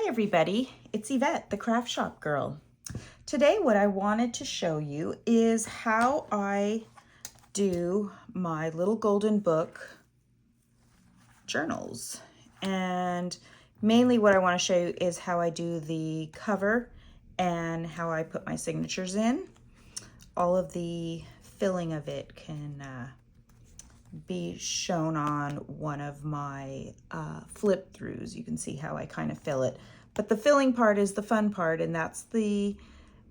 Hi everybody, it's Yvette, the craft shop girl. Today what I wanted to show you is how I do my little golden book journals. And mainly what I want to show you is how I do the cover and how I put my signatures in. All of the filling of it can be shown on one of my flip throughs. You can see how I kind of fill it. But the filling part is the fun part, and that's the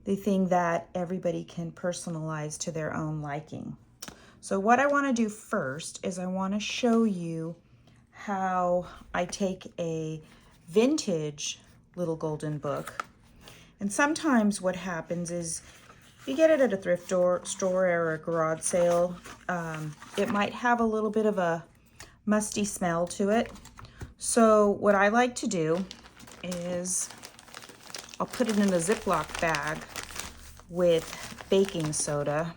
thing that everybody can personalize to their own liking. So what I want to do first is I want to show you how I take a vintage little golden book. And sometimes what happens is you get it at a thrift store or a garage sale. It might have a little bit of a musty smell to it. So what I like to do is I'll put it in a Ziploc bag with baking soda.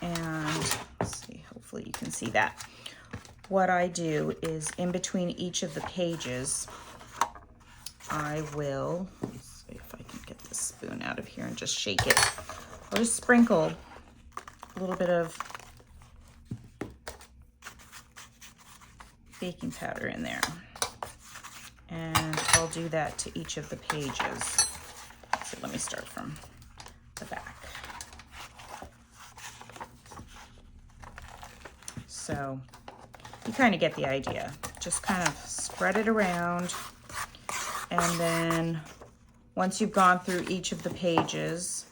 And let's see, hopefully you can see that. What I do is in between each of the pages, I will, let's see if I can get this spoon out of here and just shake it. I'll just sprinkle a little bit of baking powder in there. And I'll do that to each of the pages. So let me start from the back. So you kind of get the idea. Just kind of spread it around. And then once you've gone through each of the pages,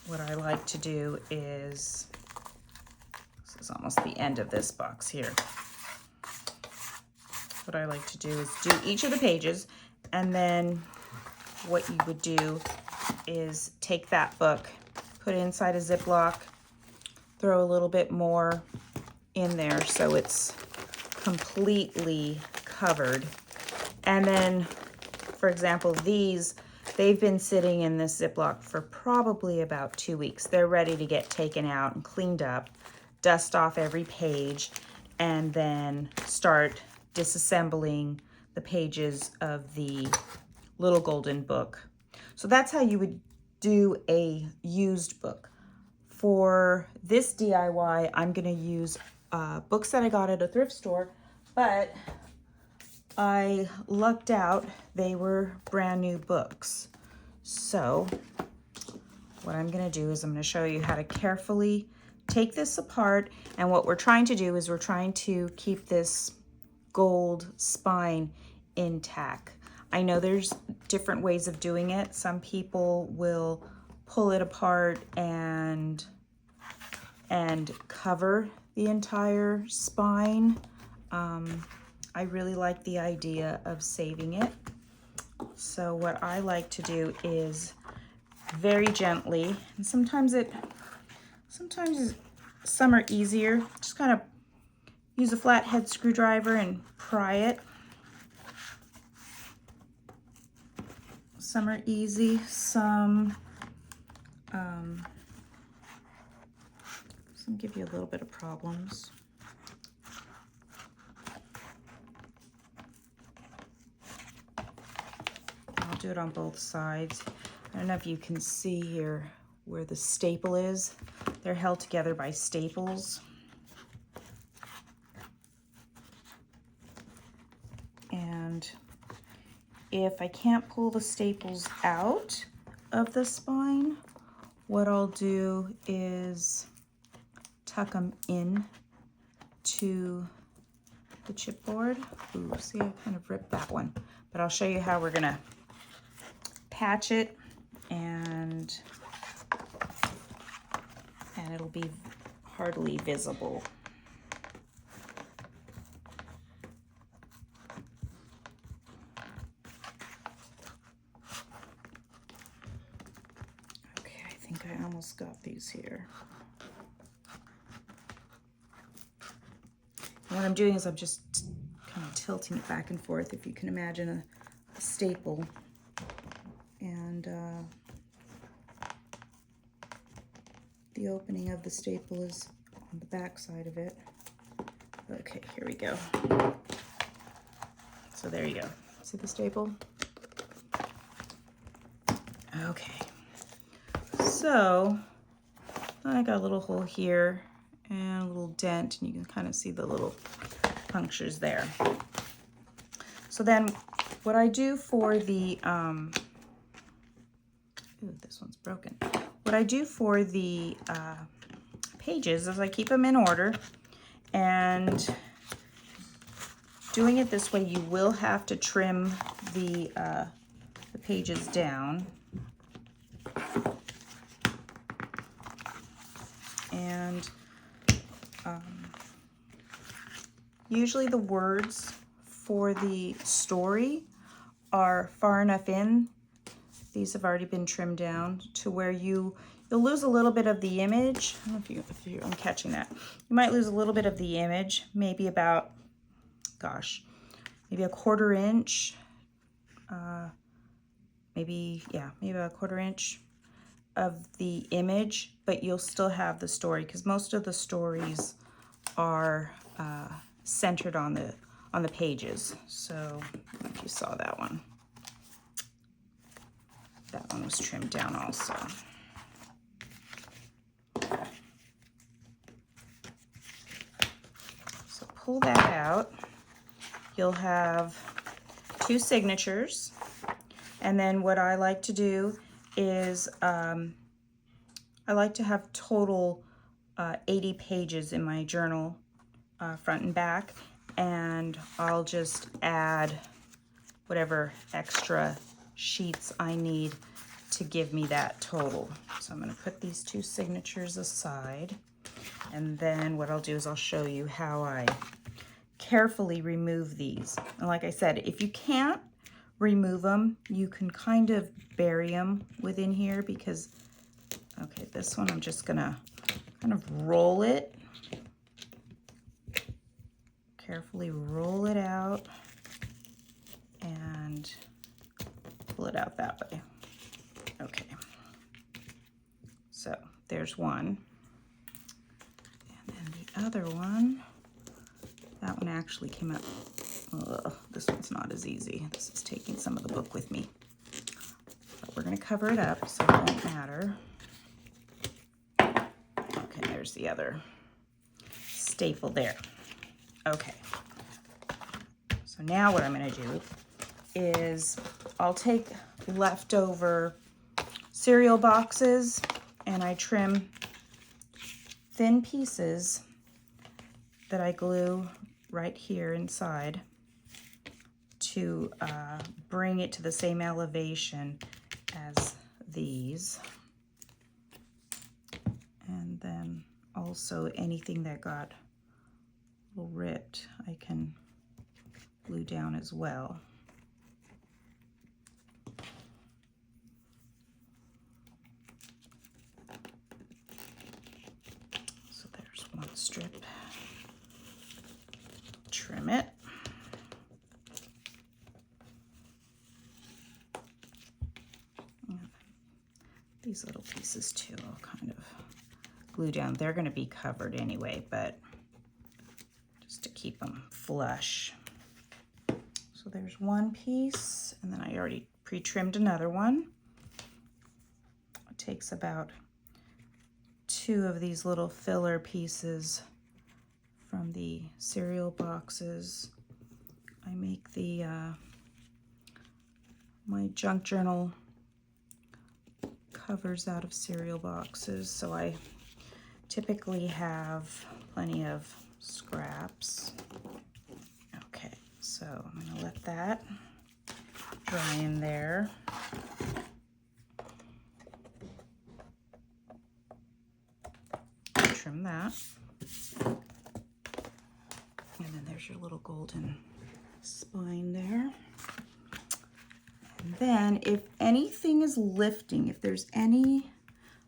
what I like to do is, this is almost the end of this box here. What I like to do is do each of the pages, and then what you would do is take that book, put it inside a Ziploc, throw a little bit more in there so it's completely covered. And then, for example, they've been sitting in this Ziploc for probably about 2 weeks. They're ready to get taken out and cleaned up, dust off every page, and then start disassembling the pages of the little golden book. So that's how you would do a used book. For this DIY, I'm going to use books that I got at a thrift store, but I lucked out. They were brand new books. So what I'm going to do is I'm going to show you how to carefully take this apart. And what we're trying to do is we're trying to keep this gold spine intact. I know there's different ways of doing it. Some people will pull it apart and cover the entire spine. I really like the idea of saving it. So what I like to do is very gently, and sometimes some are easier, just kind of use a flathead screwdriver and pry it. Some are easy, some give you a little bit of problems. I'll do it on both sides. I don't know if you can see here where the staple is. They're held together by staples. And if I can't pull the staples out of the spine, what I'll do is tuck them in to the chipboard. Ooh, see, I kind of ripped that one. But I'll show you how we're gonna patch it, and it'll be hardly visible. Okay, I think I almost got these here. And what I'm doing is I'm just kind of tilting it back and forth, if you can imagine a staple. And the opening of the staple is on the back side of it. Okay, here we go. So there you go. See the staple? Okay. So I got a little hole here and a little dent, and you can kind of see the little punctures there. So then what I do for the, ooh, this one's broken. What I do for the pages is I keep them in order, and doing it this way, you will have to trim the pages down. And usually the words for the story are far enough in. These have already been trimmed down to where you'll lose a little bit of the image. I don't know if I'm catching that. You might lose a little bit of the image, maybe about, gosh, maybe a 1/4 inch, maybe about a 1/4 inch of the image, but you'll still have the story, because most of the stories are centered on the pages. So I don't know if you saw that one. That one was trimmed down also. So pull that out. You'll have 2 signatures. And then what I like to do is I like to have total 80 pages in my journal, front and back, and I'll just add whatever extra sheets I need to give me that total. So I'm going to put these 2 signatures aside, and then what I'll do is I'll show you how I carefully remove these. And like I said, if you can't remove them, you can kind of bury them within here, because, okay, this one I'm just gonna kind of roll it, carefully roll it out and pull it out that way. Okay, so there's one, and then the other one, that one actually came out. This one's not as easy. This is taking some of the book with me, but we're going to cover it up so it won't matter. Okay, there's the other staple there. Okay, so now what I'm going to do is I'll take leftover cereal boxes and I trim thin pieces that I glue right here inside to bring it to the same elevation as these. And then also anything that got a little ripped, I can glue down as well. So there's one strip. Trim it. These little pieces too, I'll kind of glue down. They're going to be covered anyway, but just to keep them flush. So there's one piece, and then I already pre-trimmed another one. It takes about 2 of these little filler pieces from the cereal boxes. I make the my junk journal covers out of cereal boxes, so I typically have plenty of scraps. Okay, so I'm going to let that dry in there. Trim that. And then there's your little golden spine there. And then if anything is lifting, if there's any,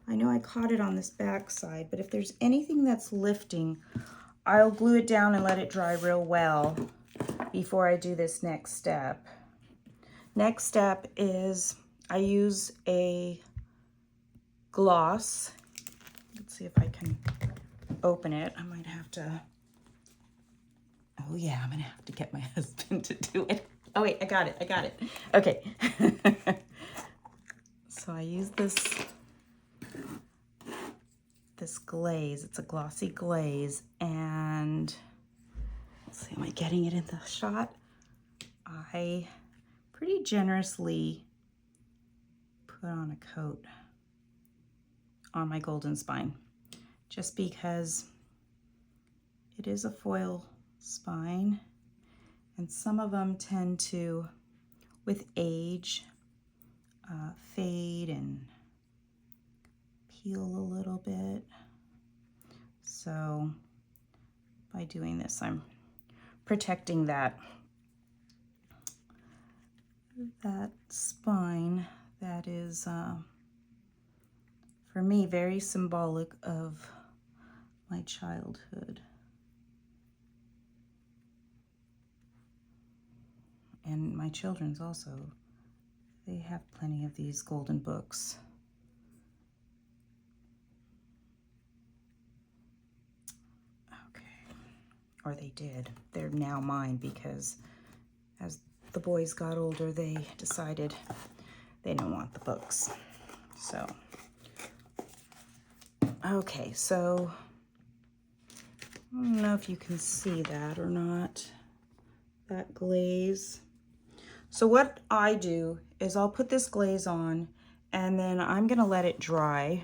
I know I caught it on this back side, but if there's anything that's lifting, I'll glue it down and let it dry real well before I do this next step. Next step is I use a gloss. Let's see if I can open it. I might have to Oh yeah, I'm gonna have to get my husband to do it. Oh wait, I got it. Okay. So I use this glaze. It's a glossy glaze, and let's see, am I getting it in the shot? I pretty generously put on a coat on my golden spine, just because it is a foil spine, and some of them tend to, with age, fade and peel a little bit. So by doing this, I'm protecting that spine that is, for me, very symbolic of my childhood. And my children's also. They have plenty of these golden books. Okay, or they did. They're now mine because as the boys got older, they decided they don't want the books. So, okay, so I don't know if you can see that or not, that glaze. So what I do is I'll put this glaze on, and then I'm gonna let it dry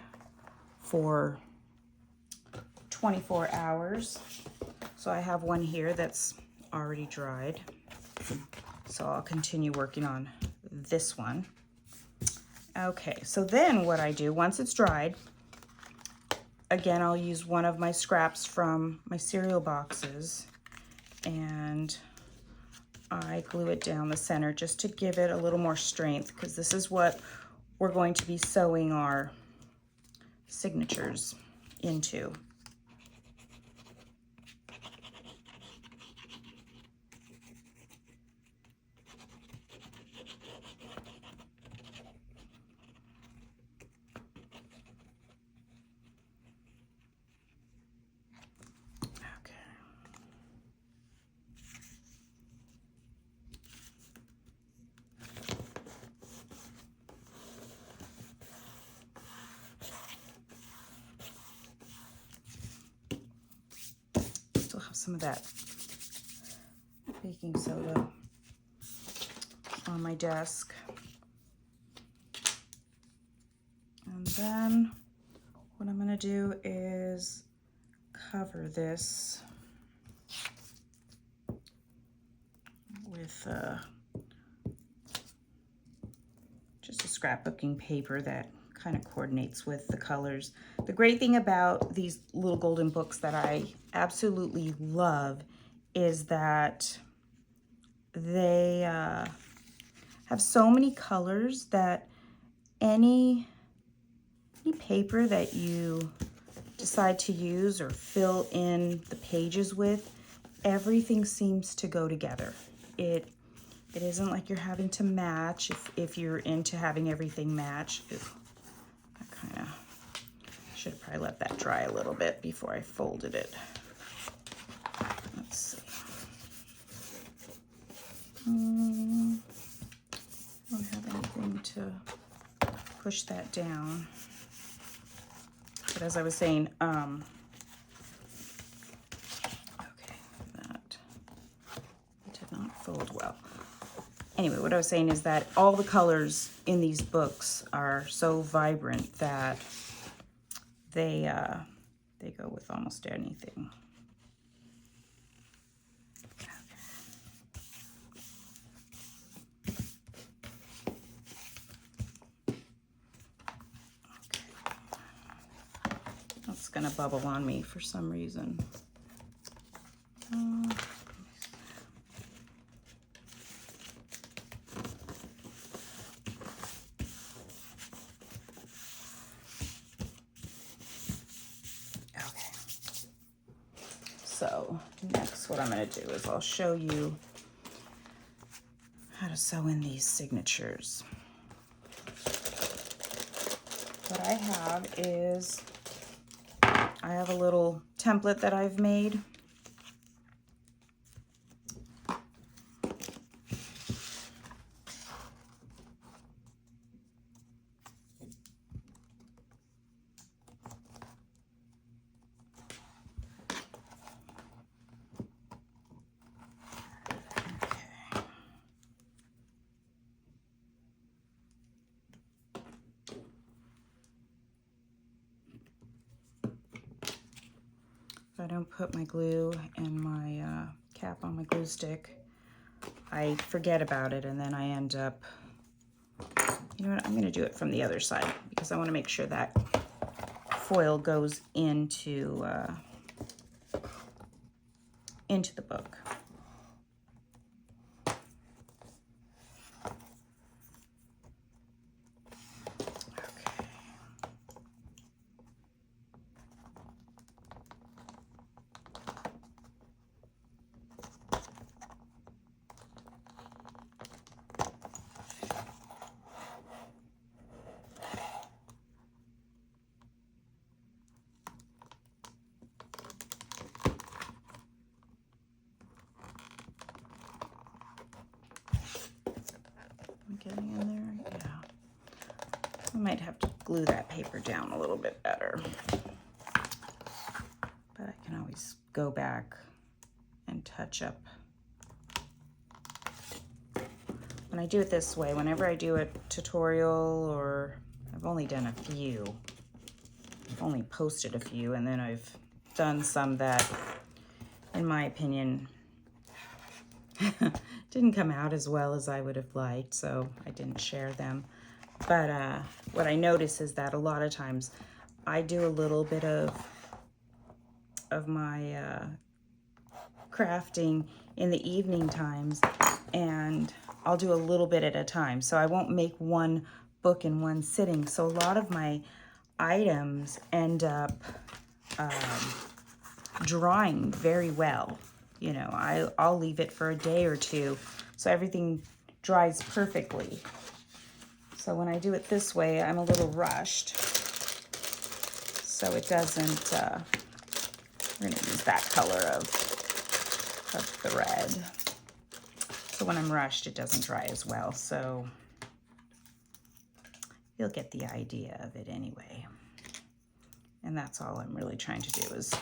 for 24 hours. So I have one here that's already dried. So I'll continue working on this one. Okay, so then what I do, once it's dried, again, I'll use one of my scraps from my cereal boxes, and I glue it down the center just to give it a little more strength, because this is what we're going to be sewing our signatures into. Some of that baking soda on my desk. And then what I'm going to do is cover this with just a scrapbooking paper that kind of coordinates with the colors. The great thing about these little golden books that I absolutely love is that they have so many colors that any paper that you decide to use or fill in the pages with, everything seems to go together. It isn't like you're having to match if you're into having everything match. I should have probably let that dry a little bit before I folded it. Let's see. Don't have anything to push that down. But as I was saying, okay, that did not fold well. Anyway, what I was saying is that all the colors in these books are so vibrant that they go with almost anything. That's gonna bubble on me for some reason. So next what I'm going to do is I'll show you how to sew in these signatures. What I have is, I have a little template that I've made. don't put my glue and my cap on my glue stick, I forget about it, and then I end up, you know what, I'm gonna do it from the other side because I wanna make sure that foil goes into the book. Getting in there, yeah. I might have to glue that paper down a little bit better, but I can always go back and touch up. When I do it this way, whenever I do a tutorial, or I've only done a few, I've only posted a few, and then I've done some that, in my opinion, didn't come out as well as I would have liked, so I didn't share them. But what I notice is that a lot of times I do a little bit of my crafting in the evening times, and I'll do a little bit at a time. So I won't make one book in one sitting. So a lot of my items end up drying very well. You know, I'll leave it for a day or two so everything dries perfectly. So when I do it this way, I'm a little rushed. So it doesn't, we're gonna use that color of thread. So when I'm rushed, it doesn't dry as well. So you'll get the idea of it anyway. And that's all I'm really trying to do, is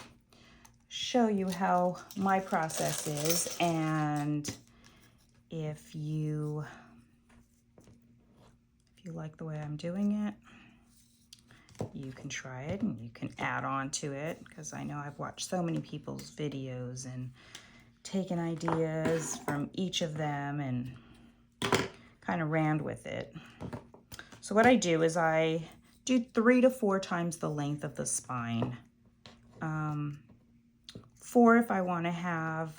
show you how my process is, and if you like the way I'm doing it, you can try it and you can add on to it, because I know I've watched so many people's videos and taken ideas from each of them and kind of ran with it. So what I do is I do 3 to 4 times the length of the spine. 4 if I want to have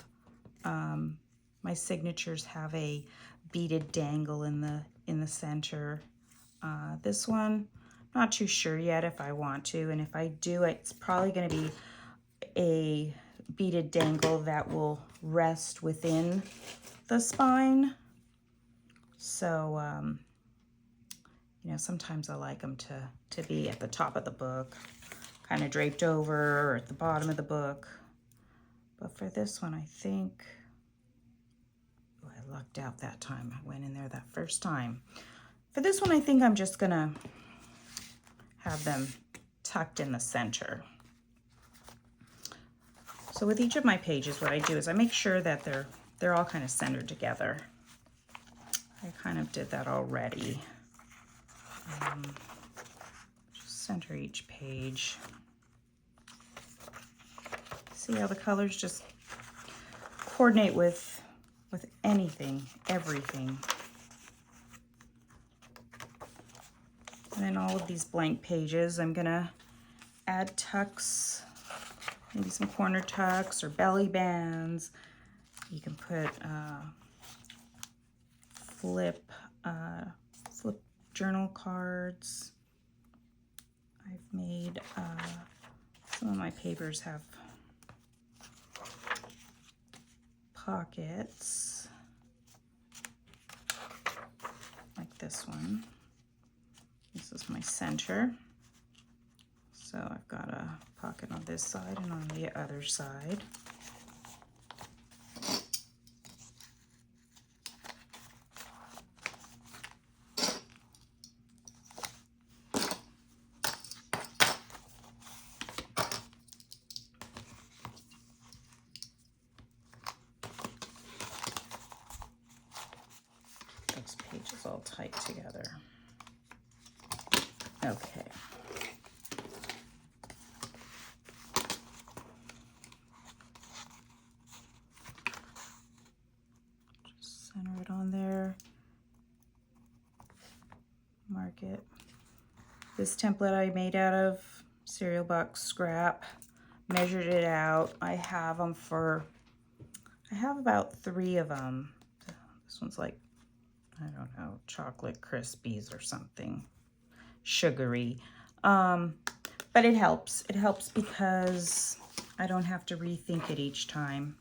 my signatures have a beaded dangle in the center. This one, not too sure yet if I want to, and if I do, it's probably going to be a beaded dangle that will rest within the spine. So you know, sometimes I like them to be at the top of the book, kind of draped over, or at the bottom of the book. But for this one, I think, oh, I lucked out that time. I went in there that first time. For this one, I think I'm just gonna have them tucked in the center. So with each of my pages, what I do is I make sure that they're all kind of centered together. I kind of did that already. Just center each page. See how the colors just coordinate with anything, everything. And then all of these blank pages, I'm gonna add tucks, maybe some corner tucks or belly bands. You can put flip journal cards. I've made some of my papers have pockets like this one. This is my center. So I've got a pocket on this side and on the other side. Those pages all tight together. Okay. Center it on there. Mark it. This template I made out of cereal box scrap. Measured it out. I have about 3 of them. This one's like, I don't know, chocolate Krispies or something. Sugary. But it helps. It helps because I don't have to rethink it each time.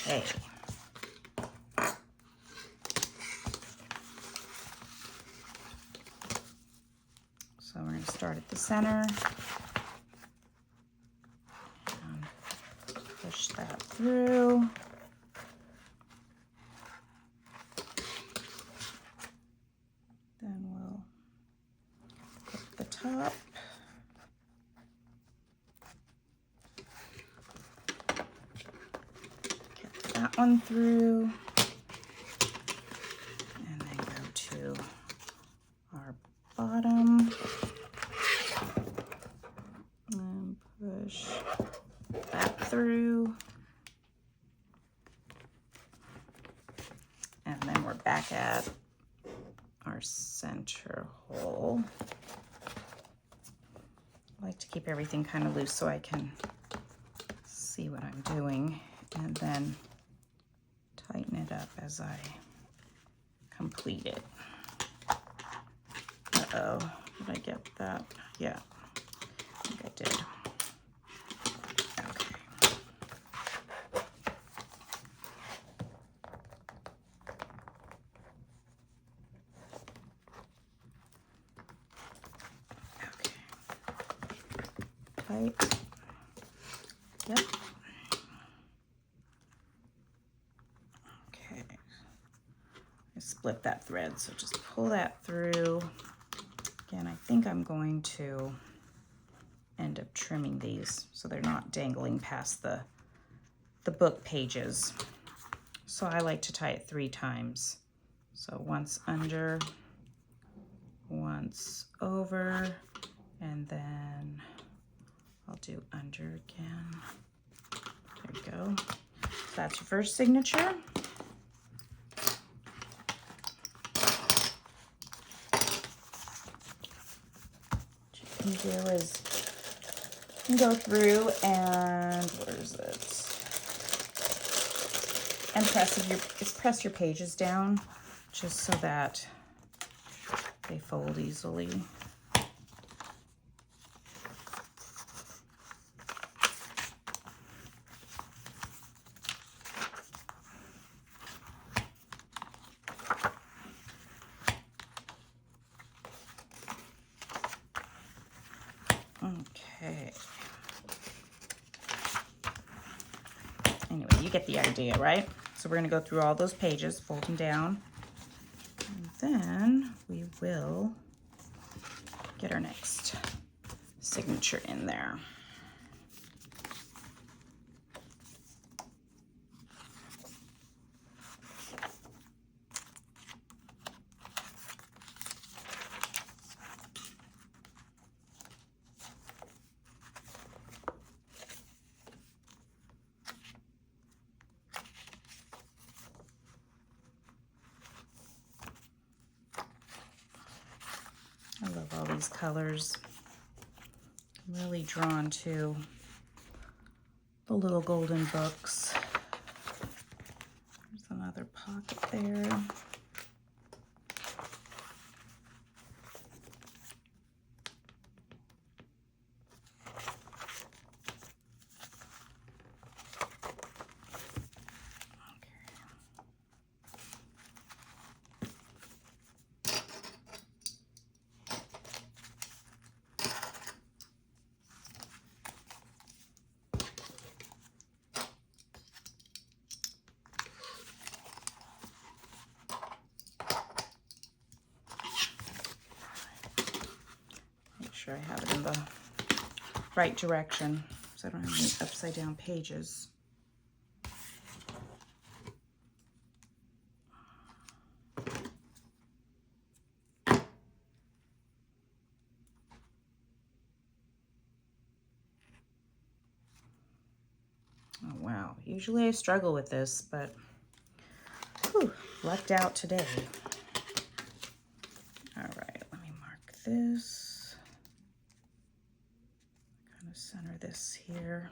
Okay. So we're going to start at the center. And push that through. Then we'll put the top. Get that one through. And then go to our bottom. And push that through. And then we're back at our center hole. I like to keep everything kind of loose so I can see what I'm doing, and then tighten it up as I complete it. Uh-oh, did I get that? Yeah, I think I did. Okay. Tight. Yep. Okay. I split that thread, so just pull that through. Again, I think I'm going to end up trimming these so they're not dangling past the book pages. So I like to tie it 3 times. So once under, once over, and then I'll do under again. There you go. So that's your first signature. What you can do is you can go through and where is it? And press your pages down just so that they fold easily. Okay. Anyway, you get the idea, right? So we're going to go through all those pages, fold them down, and then we will get our next signature in there. I love all these colors. I'm really drawn to the little golden books. There's another pocket there. Sure I have it in the right direction so I don't have any upside down pages. Oh, wow. Usually I struggle with this, but whew, lucked out today. All right, let me mark this. Kind of center this here.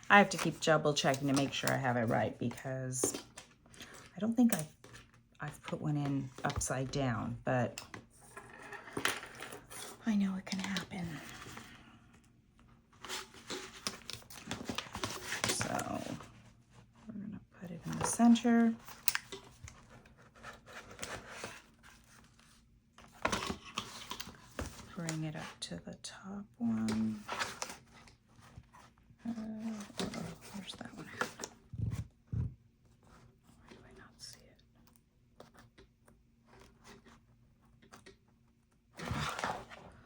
I have to keep double checking to make sure I have it right because I don't think I've put one in upside down, but I know it can happen. So we're gonna put it in the center. Bring it up to the top one. Where's that one at? Why do I not see it?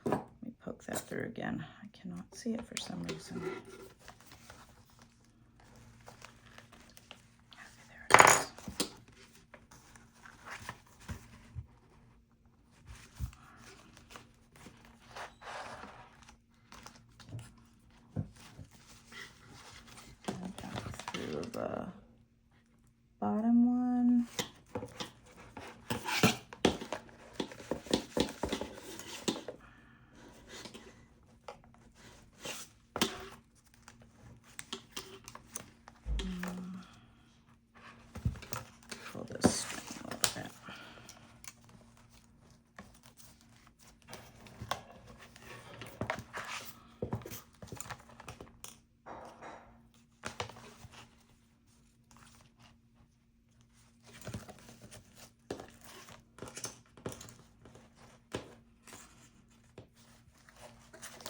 Let me poke that through again. I cannot see it for some reason. Okay, there it is. And back through the bottom one. Pull this string a little bit.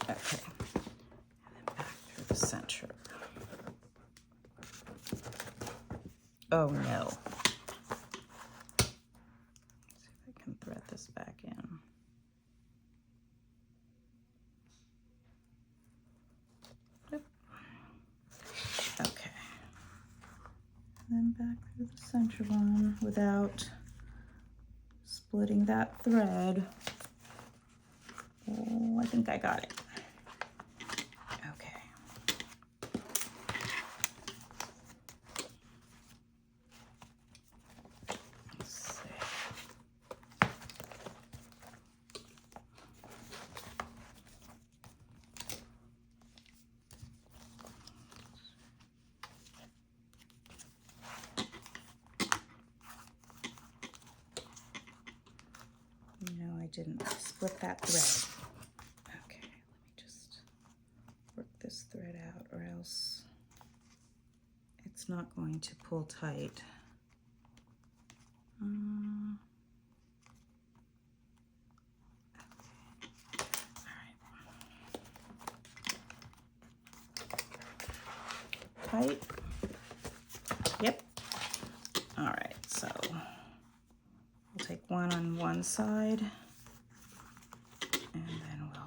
Okay, and then back through the center. Oh no. Let's see if I can thread this back in. Yep. Okay. And then back through the center one without splitting that thread. Oh, I think I got it. Okay. Let's see. No, I didn't split that thread. Okay, let me just work this thread out or else it's not going to pull tight. Tight. Yep. All right, so we'll take one on one side and then we'll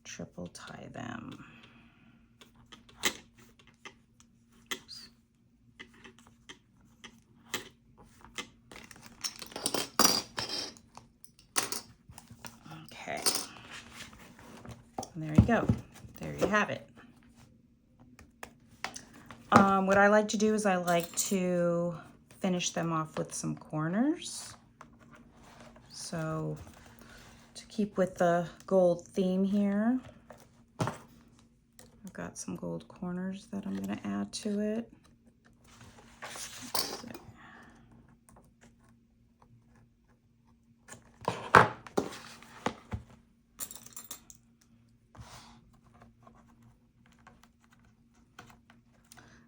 triple tie them. Oops. Okay. And there you go. There you have it. What I like to do is I like to finish them off with some corners. So to keep with the gold theme here, I've got some gold corners that I'm going to add to it.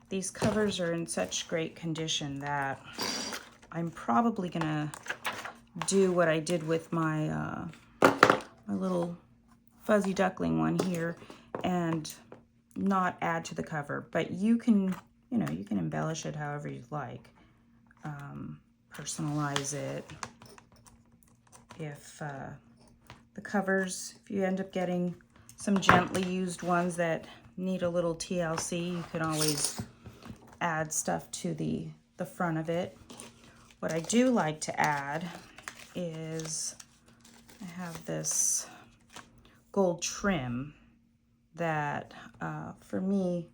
These covers are in such great condition that I'm probably gonna do what I did with my my little fuzzy duckling one here and not add to the cover, but you can, you know, you can embellish it however you'd like. Personalize it. If the covers, if you end up getting some gently used ones that need a little TLC, you can always add stuff to the front of it. What I do like to add is I have this gold trim that for me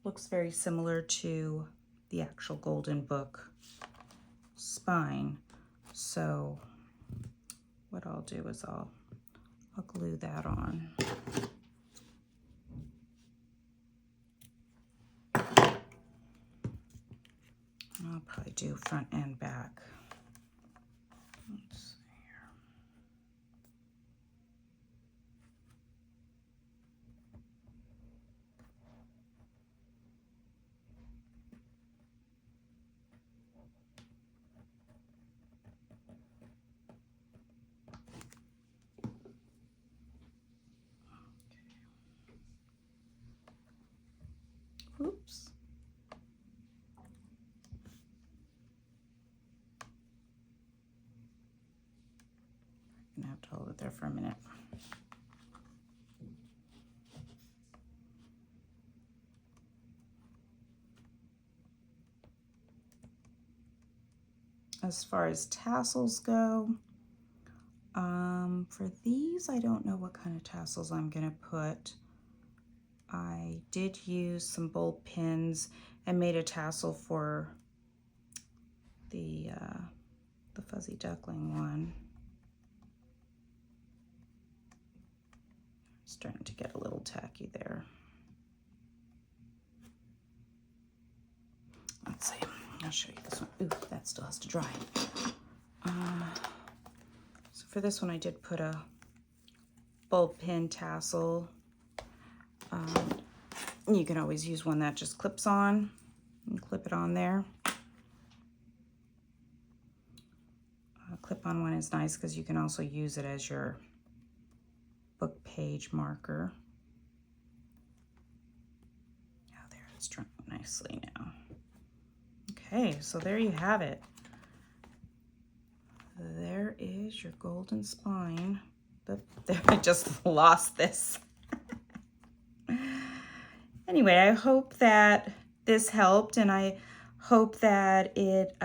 looks very similar to the actual Golden Book spine. So what I'll do is I'll glue that on. I'll probably do front and back. Let's see here. Oops. I'm gonna have to hold it there for a minute. As far as tassels go, for these, I don't know what kind of tassels I'm gonna put. I did use some bulb pins and made a tassel for the fuzzy duckling one. Starting to get a little tacky there. Let's see, I'll show you this one. Ooh, that still has to dry. So for this one, I did put a bulb pin tassel. You can always use one that just clips on and clip it on there. A clip-on one is nice because you can also use it as your book page marker. Oh, there, it's drying nicely now. Okay, so there you have it. There is your golden spine. There, I just lost this. Anyway, I hope that this helped, and I hope that it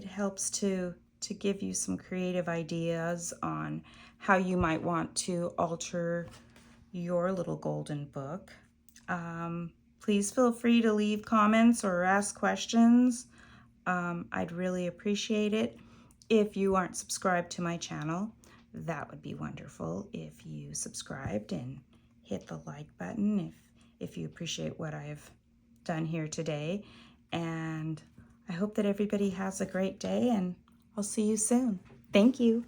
helps to give you some creative ideas on how you might want to alter your little golden book. Please feel free to leave comments or ask questions. I'd really appreciate it. If you aren't subscribed to my channel, that would be wonderful if you subscribed and hit the like button if you appreciate what I've done here today. And I hope that everybody has a great day, and I'll see you soon. Thank you.